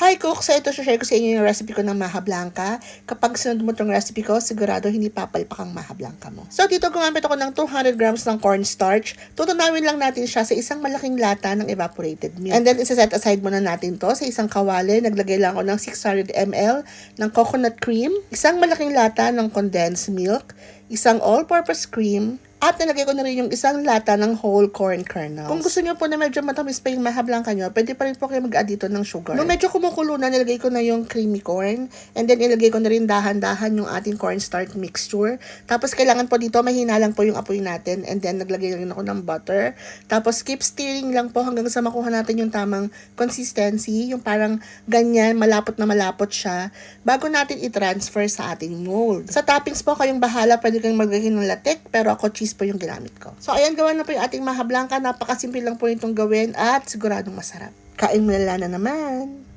Hi Cook! So ito, share ko sa inyo yung recipe ko ng maha blanca. Kapag sinunod mo itong recipe ko, sigurado hindi papalpak ang maha blanca mo. So dito gumamit ako ng 200 grams ng cornstarch. Tutunawin lang natin siya sa isang malaking lata ng evaporated milk. And then isa-set aside muna natin to sa isang kawali. Naglagay lang ako ng 600 ml ng coconut cream, isang malaking lata ng condensed milk, isang all-purpose cream, at nilagay ko na rin yung isang lata ng whole corn kernels. Kung gusto nyo po na medyo matamis pa yung maha blanca nyo, pwede pa rin po kayo mag-add dito ng sugar. Nung medyo kumukulo na, nilagay ko na yung creamy corn. And then ilagay ko na rin dahan-dahan yung ating cornstarch mixture. Tapos kailangan po dito, mahina lang po yung apoy natin. And then naglagay rin ako ng butter. Tapos keep stirring lang po hanggang sa makuha natin yung tamang consistency. Yung parang ganyan, malapot na malapot siya. Bago natin i-transfer sa ating mold. Sa toppings po, kayong bahala. Pwede kayong maglagay ng latek. Pero ako cheese po yung ginamit ko. So, ayan, gawa na po yung ating maha blanca. Napakasimple lang po itong gawin at siguradong masarap. Kain mo na naman.